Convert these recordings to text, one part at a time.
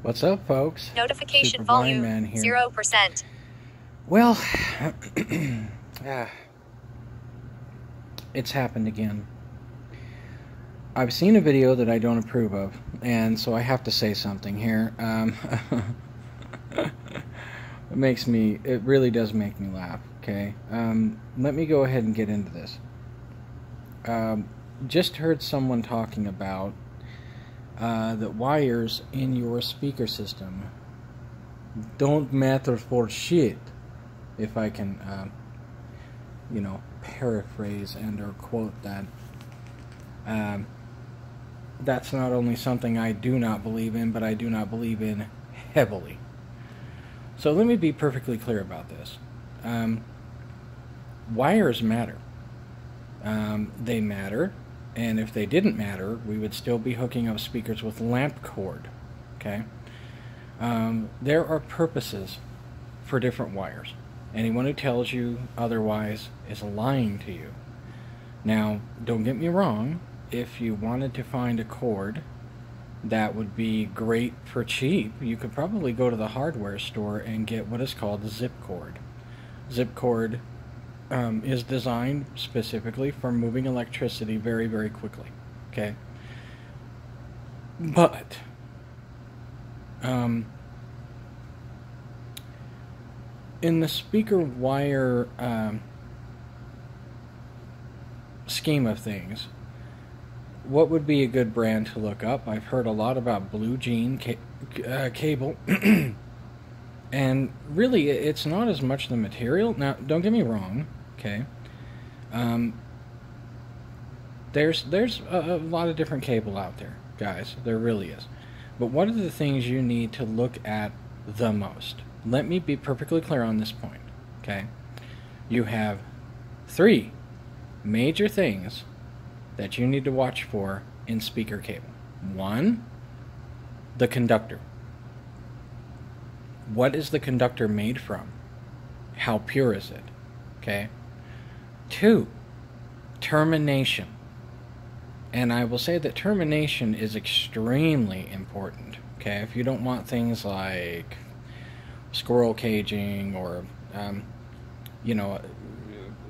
What's up, folks? Notification Super Blind volume Man here. 0%. Well, it's happened again. I've seen a video that I don't approve of, and so I have to say something here. It really does make me laugh, okay? Let me go ahead and get into this. Just heard someone talking about that wires in your speaker system don't matter for shit, if I can, paraphrase and or quote that. That's not only something I do not believe in, but I do not believe in heavily. So let me be perfectly clear about this. Wires matter. They matter, and if they didn't matter, we would still be hooking up speakers with lamp cord, okay? There are purposes for different wires. Anyone who tells you otherwise is lying to you. Now, don't get me wrong, if you wanted to find a cord that would be great for cheap, you could probably go to the hardware store and get what is called the zip cord. Zip cord is designed specifically for moving electricity very, very quickly. Okay? But in the speaker wire scheme of things, what would be a good brand to look up? I've heard a lot about Blue Jean cable. And really, it's not as much the material. Now, don't get me wrong, okay? There's a lot of different cable out there, guys. There really is. But what are the things you need to look at the most? Let me be perfectly clear on this point, okay? You have 3 major things that you need to watch for in speaker cable. 1, the conductor. What is the conductor made from? How pure is it? Okay. 2, termination. And I will say that termination is extremely important. Okay, if you don't want things like squirrel caging or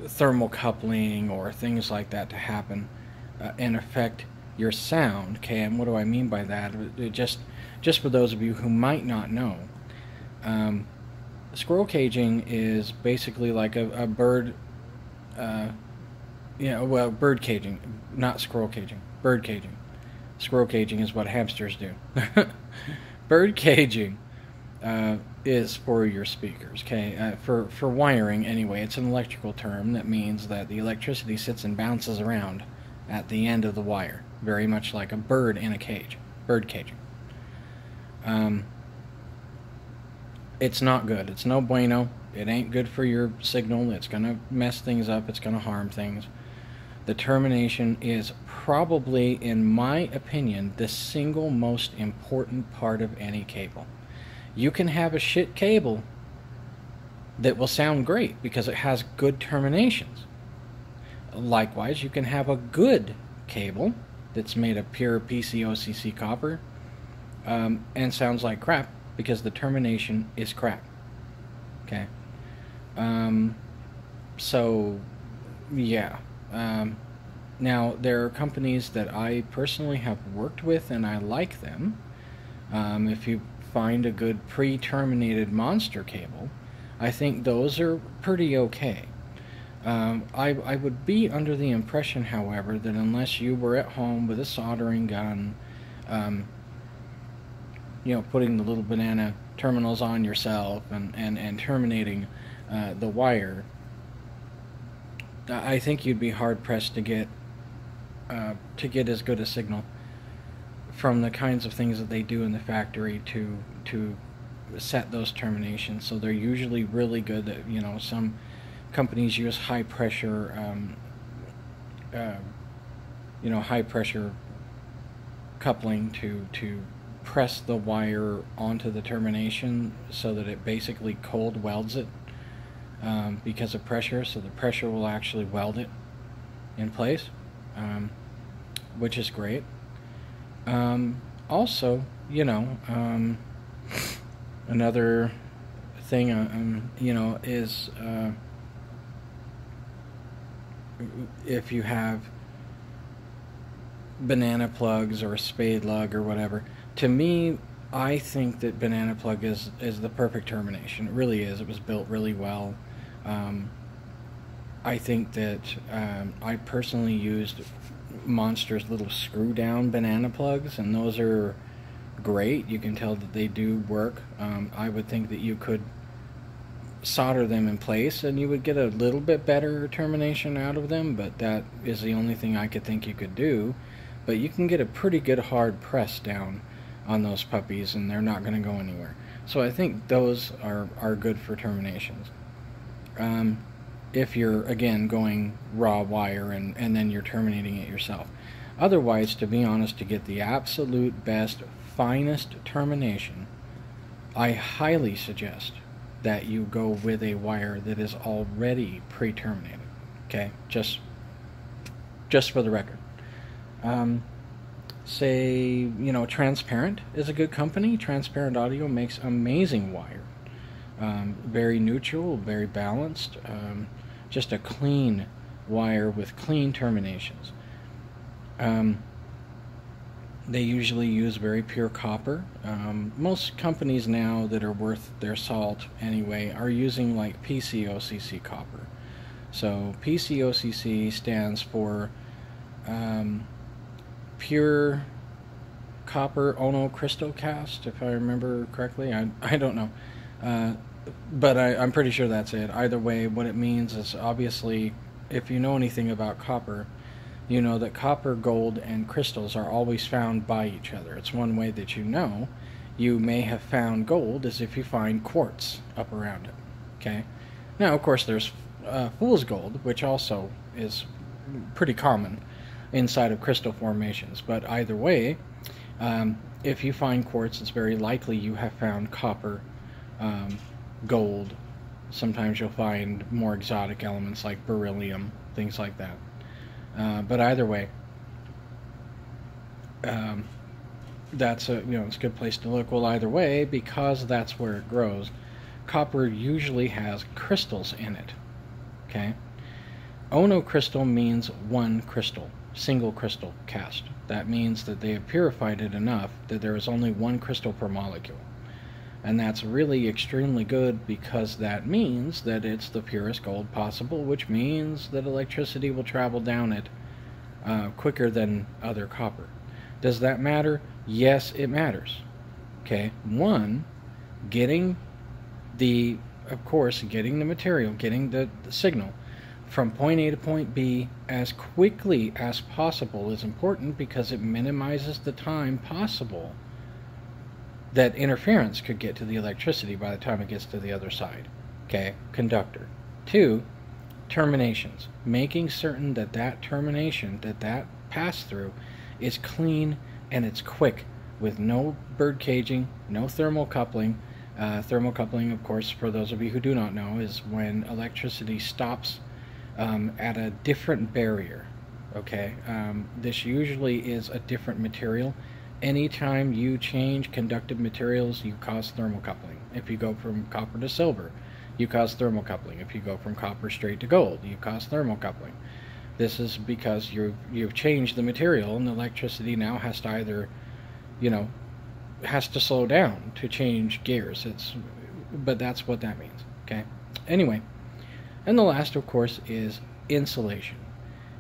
thermal coupling or things like that to happen and affect your sound. Okay, and what do I mean by that? Just for those of you who might not know, squirrel caging is basically like a bird, bird caging, not squirrel caging, bird caging. Squirrel caging is what hamsters do. Bird caging is for your speakers, okay? For wiring, anyway. It's an electrical term that means that the electricity sits and bounces around at the end of the wire, very much like a bird in a cage. Bird caging. It's not good. It's no bueno. It ain't good for your signal. It's going to mess things up. It's going to harm things. The termination is probably, in my opinion, the single most important part of any cable. You can have a shit cable that will sound great because it has good terminations. Likewise, you can have a good cable that's made of pure PCOCC copper and sounds like crap because the termination is crap. Okay. So, yeah. Now, there are companies that I personally have worked with and I like them. If you find a good pre-terminated monster cable, I think those are pretty okay. I would be under the impression, however, that unless you were at home with a soldering gun, putting the little banana terminals on yourself and terminating the wire, I think you'd be hard-pressed to get as good a signal from the kinds of things that they do in the factory to set those terminations. So they're usually really good. That some companies use high pressure coupling to press the wire onto the termination so that it basically cold welds it because of pressure. So the pressure will actually weld it in place, which is great. Also, Another thing, you know, is if you have banana plugs or a spade lug or whatever. To me, I think that banana plug is the perfect termination. It really is. It was built really well. I think that I personally used Monster's little screw down banana plugs, and those are great. You can tell that they do work. I would think that you could solder them in place and you would get a little bit better termination out of them, but that is the only thing I could think you could do. But you can get a pretty good hard press down on those puppies and they're not going to go anywhere. So I think those are good for terminations. If you're, again, going raw wire and then you're terminating it yourself. Otherwise, to be honest, to get the absolute best, finest termination, I highly suggest that you go with a wire that is already pre-terminated. Okay, just for the record. Say, you know, Transparent is a good company. Transparent Audio makes amazing wire. Very neutral, very balanced. Just a clean wire with clean terminations. They usually use very pure copper. Most companies now that are worth their salt anyway are using like PCOCC copper. So PCOCC stands for pure copper Ono crystal cast, if I remember correctly. I don't know. But I'm pretty sure that's it. Either way, what it means is, obviously, if you know anything about copper, you know that copper, gold, and crystals are always found by each other. It's one way that you know you may have found gold is if you find quartz up around it. Okay? Now, of course, there's fool's gold, which also is pretty common inside of crystal formations. But either way, if you find quartz, it's very likely you have found copper, gold. Sometimes you'll find more exotic elements like beryllium, things like that. But either way, that's it's a good place to look. Well, either way, because that's where it grows, copper usually has crystals in it. Okay, Ono crystal means one crystal, single crystal cast. That means that they have purified it enough that there is only one crystal per molecule. And that's really extremely good, because that means that it's the purest gold possible, which means that electricity will travel down it quicker than other copper. Does that matter? Yes, it matters. Okay, one, getting the material, getting the signal from point A to point B as quickly as possible is important, because it minimizes the time possible that interference could get to the electricity by the time it gets to the other side. Okay, conductor. Two, terminations. Making certain that that termination, that pass-through, is clean and it's quick, with no bird caging, no thermal coupling. Thermal coupling, of course, for those of you who do not know, is when electricity stops at a different barrier. Okay, this usually is a different material. Anytime you change conductive materials, you cause thermocoupling. If you go from copper to silver, you cause thermocoupling. If you go from copper straight to gold, you cause thermocoupling. This is because you've changed the material, and the electricity now has to either, has to slow down to change gears. But that's what that means. Okay. Anyway, and the last, of course, is insulation.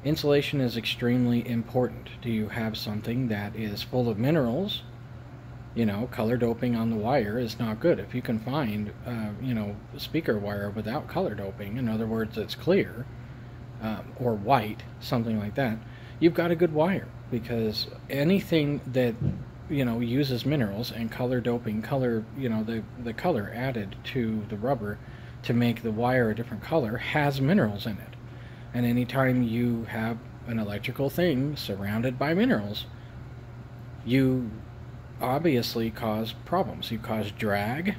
Insulation is extremely important. Do you have something that is full of minerals? Color doping on the wire is not good. If you can find, speaker wire without color doping, in other words, it's clear, or white, something like that, you've got a good wire. Because anything that, uses minerals and color doping, the color added to the rubber to make the wire a different color has minerals in it. And anytime you have an electrical thing surrounded by minerals, you obviously cause problems. You cause drag.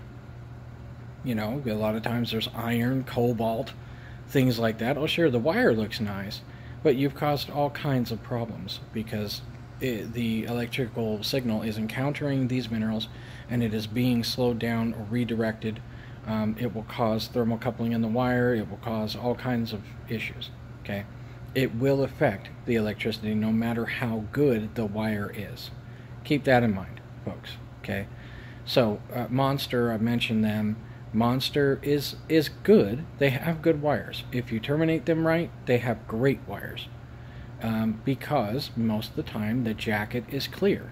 A lot of times there's iron, cobalt, things like that. Oh, sure, the wire looks nice, but you've caused all kinds of problems, because the electrical signal is encountering these minerals and it is being slowed down or redirected, it will cause thermocoupling in the wire. It will cause all kinds of issues. Okay, it will affect the electricity no matter how good the wire is. Keep that in mind, folks. Okay, so Monster, I mentioned them. Monster is good. They have good wires. If you terminate them right, they have great wires. Because most of the time the jacket is clear,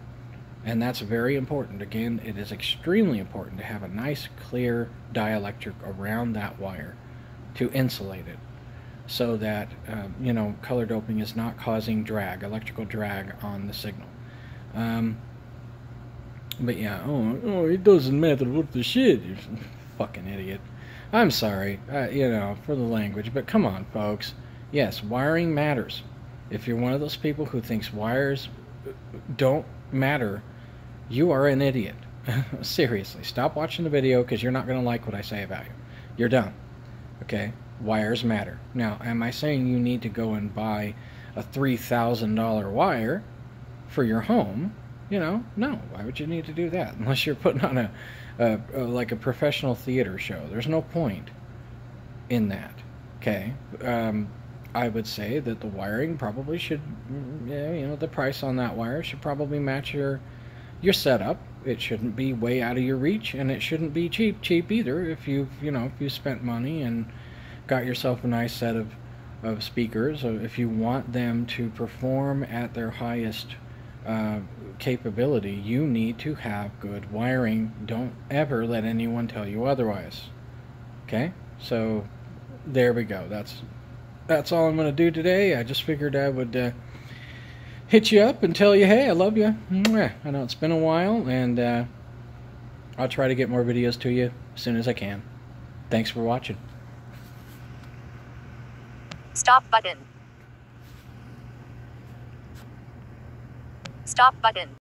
and that's very important. Again, it is extremely important to have a nice clear dielectric around that wire to insulate it, so that you know, color doping is not causing drag, electrical drag on the signal. But yeah, oh, it doesn't matter what the shit is. Fucking idiot. I'm sorry, you know, for the language, but come on, folks. Yes, wiring matters. If you're one of those people who thinks wires don't matter, you are an idiot. Seriously, stop watching the video, because you're not going to like what I say about you. You're done. Okay? Wires matter. Now, am I saying you need to go and buy a $3,000 wire for your home? You know, no. Why would you need to do that? Unless you're putting on like a professional theater show. There's no point in that. Okay? I would say that the wiring probably should, you know, the price on that wire should probably match your setup. It shouldn't be way out of your reach, and it shouldn't be cheap either. If you've, you know, if you spent money and got yourself a nice set of speakers, or if you want them to perform at their highest capability, you need to have good wiring. Don't ever let anyone tell you otherwise. Okay? So there we go. That's all I'm going to do today. I just figured I would hit you up and tell you, hey, I love you. I know it's been a while, and I'll try to get more videos to you as soon as I can. Thanks for watching. Stop button. Stop button.